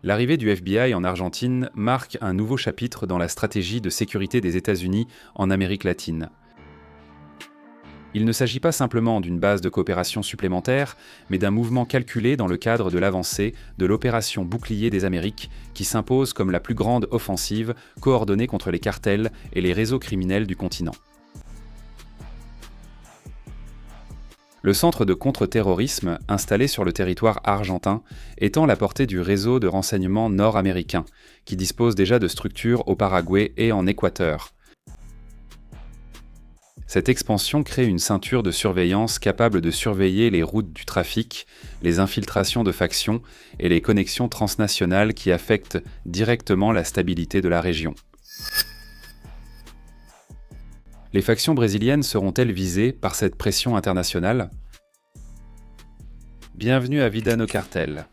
L'arrivée du FBI en Argentine marque un nouveau chapitre dans la stratégie de sécurité des États-Unis en Amérique latine. Il ne s'agit pas simplement d'une base de coopération supplémentaire, mais d'un mouvement calculé dans le cadre de l'avancée de l'opération Bouclier des Amériques, qui s'impose comme la plus grande offensive coordonnée contre les cartels et les réseaux criminels du continent. Le centre de contre-terrorisme, installé sur le territoire argentin, étend la portée du réseau de renseignement nord-américain, qui dispose déjà de structures au Paraguay et en Équateur. Cette expansion crée une ceinture de surveillance capable de surveiller les routes du trafic, les infiltrations de factions et les connexions transnationales qui affectent directement la stabilité de la région. Les factions brésiliennes seront-elles visées par cette pression internationale ? Bienvenue à Vida no Cartel.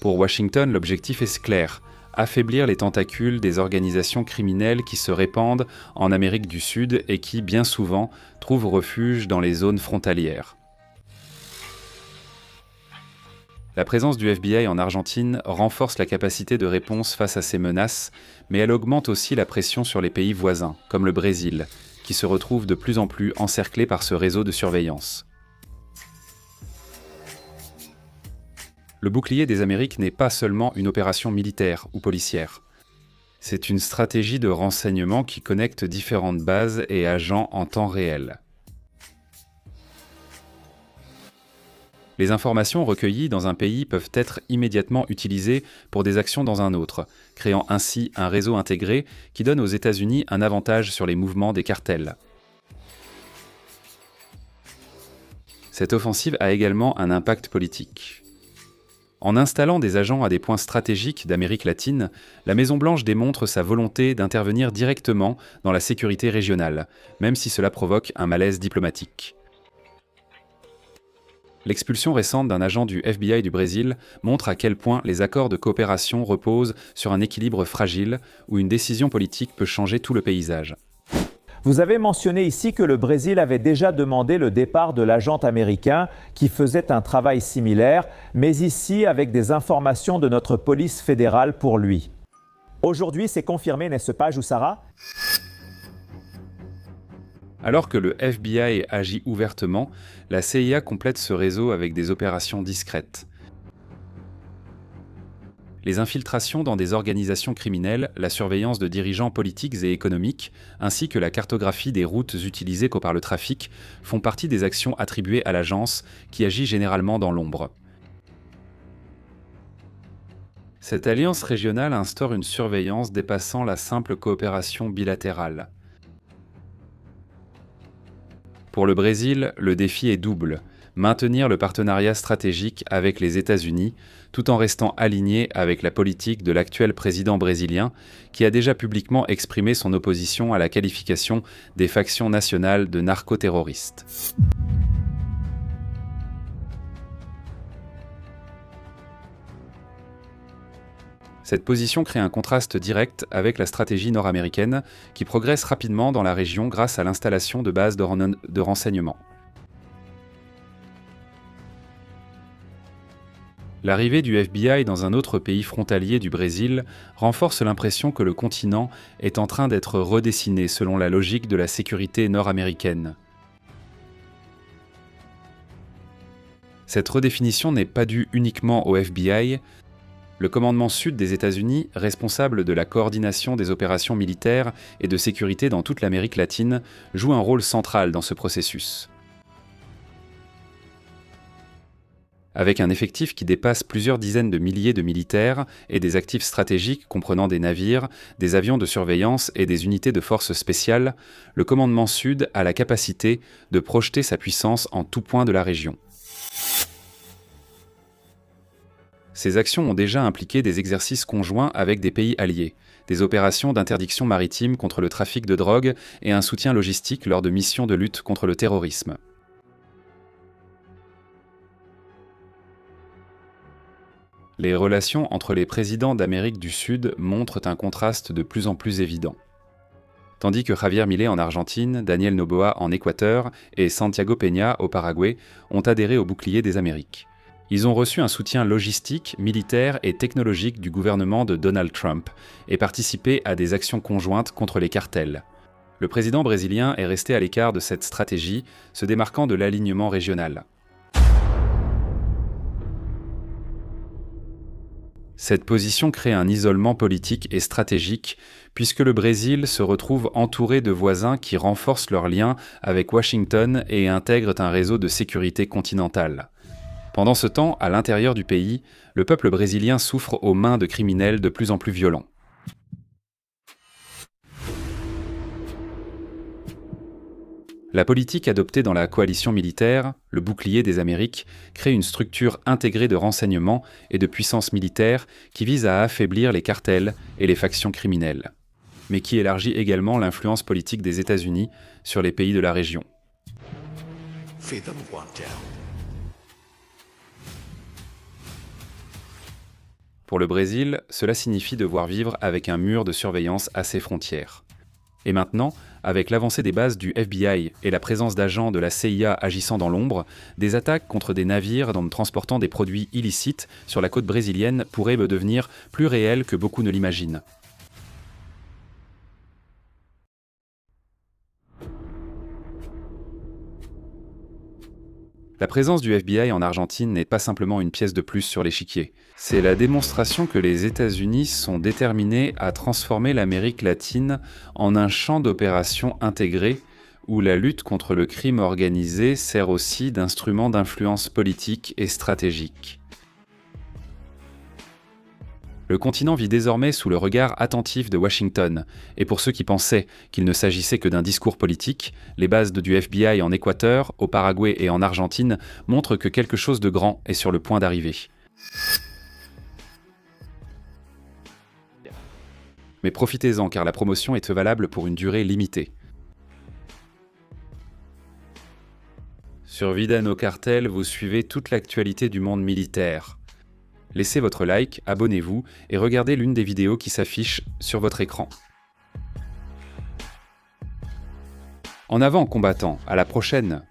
Pour Washington, l'objectif est clair, affaiblir les tentacules des organisations criminelles qui se répandent en Amérique du Sud et qui, bien souvent, trouvent refuge dans les zones frontalières. La présence du FBI en Argentine renforce la capacité de réponse face à ces menaces, mais elle augmente aussi la pression sur les pays voisins, comme le Brésil, qui se retrouve de plus en plus encerclé par ce réseau de surveillance. Le Bouclier des Amériques n'est pas seulement une opération militaire ou policière. C'est une stratégie de renseignement qui connecte différentes bases et agents en temps réel. Les informations recueillies dans un pays peuvent être immédiatement utilisées pour des actions dans un autre, créant ainsi un réseau intégré qui donne aux États-Unis un avantage sur les mouvements des cartels. Cette offensive a également un impact politique. En installant des agents à des points stratégiques d'Amérique latine, la Maison-Blanche démontre sa volonté d'intervenir directement dans la sécurité régionale, même si cela provoque un malaise diplomatique. L'expulsion récente d'un agent du FBI du Brésil montre à quel point les accords de coopération reposent sur un équilibre fragile où une décision politique peut changer tout le paysage. Vous avez mentionné ici que le Brésil avait déjà demandé le départ de l'agent américain qui faisait un travail similaire, mais ici avec des informations de notre police fédérale pour lui. Aujourd'hui, c'est confirmé, n'est-ce pas, Jussara ? Alors que le FBI agit ouvertement, la CIA complète ce réseau avec des opérations discrètes. Les infiltrations dans des organisations criminelles, la surveillance de dirigeants politiques et économiques, ainsi que la cartographie des routes utilisées par le trafic, font partie des actions attribuées à l'agence, qui agit généralement dans l'ombre. Cette alliance régionale instaure une surveillance dépassant la simple coopération bilatérale. Pour le Brésil, le défi est double. Maintenir le partenariat stratégique avec les États-Unis, tout en restant aligné avec la politique de l'actuel président brésilien, qui a déjà publiquement exprimé son opposition à la qualification des factions nationales de narcoterroristes. Cette position crée un contraste direct avec la stratégie nord-américaine, qui progresse rapidement dans la région grâce à l'installation de bases de renseignement. L'arrivée du FBI dans un autre pays frontalier du Brésil renforce l'impression que le continent est en train d'être redessiné selon la logique de la sécurité nord-américaine. Cette redéfinition n'est pas due uniquement au FBI. Le commandement sud des États-Unis, responsable de la coordination des opérations militaires et de sécurité dans toute l'Amérique latine, joue un rôle central dans ce processus. Avec un effectif qui dépasse plusieurs dizaines de milliers de militaires et des actifs stratégiques comprenant des navires, des avions de surveillance et des unités de forces spéciales, le commandement Sud a la capacité de projeter sa puissance en tout point de la région. Ces actions ont déjà impliqué des exercices conjoints avec des pays alliés, des opérations d'interdiction maritime contre le trafic de drogue et un soutien logistique lors de missions de lutte contre le terrorisme. Les relations entre les présidents d'Amérique du Sud montrent un contraste de plus en plus évident. Tandis que Javier Milei en Argentine, Daniel Noboa en Équateur et Santiago Peña au Paraguay ont adhéré au bouclier des Amériques. Ils ont reçu un soutien logistique, militaire et technologique du gouvernement de Donald Trump et participé à des actions conjointes contre les cartels. Le président brésilien est resté à l'écart de cette stratégie, se démarquant de l'alignement régional. Cette position crée un isolement politique et stratégique, puisque le Brésil se retrouve entouré de voisins qui renforcent leurs liens avec Washington et intègrent un réseau de sécurité continentale. Pendant ce temps, à l'intérieur du pays, le peuple brésilien souffre aux mains de criminels de plus en plus violents. La politique adoptée dans la coalition militaire, le bouclier des Amériques, crée une structure intégrée de renseignement et de puissance militaire qui vise à affaiblir les cartels et les factions criminelles, mais qui élargit également l'influence politique des États-Unis sur les pays de la région. Pour le Brésil, cela signifie devoir vivre avec un mur de surveillance à ses frontières. Et maintenant, avec l'avancée des bases du FBI et la présence d'agents de la CIA agissant dans l'ombre, des attaques contre des navires transportant des produits illicites sur la côte brésilienne pourraient devenir plus réelles que beaucoup ne l'imaginent. La présence du FBI en Argentine n'est pas simplement une pièce de plus sur l'échiquier. C'est la démonstration que les États-Unis sont déterminés à transformer l'Amérique latine en un champ d'opérations intégré où la lutte contre le crime organisé sert aussi d'instrument d'influence politique et stratégique. Le continent vit désormais sous le regard attentif de Washington, et pour ceux qui pensaient qu'il ne s'agissait que d'un discours politique, les bases du FBI en Équateur, au Paraguay et en Argentine montrent que quelque chose de grand est sur le point d'arriver. Mais profitez-en car la promotion est valable pour une durée limitée. Sur Vida no Cartel, vous suivez toute l'actualité du monde militaire. Laissez votre like, abonnez-vous et regardez l'une des vidéos qui s'affiche sur votre écran. En avant, combattants, à la prochaine!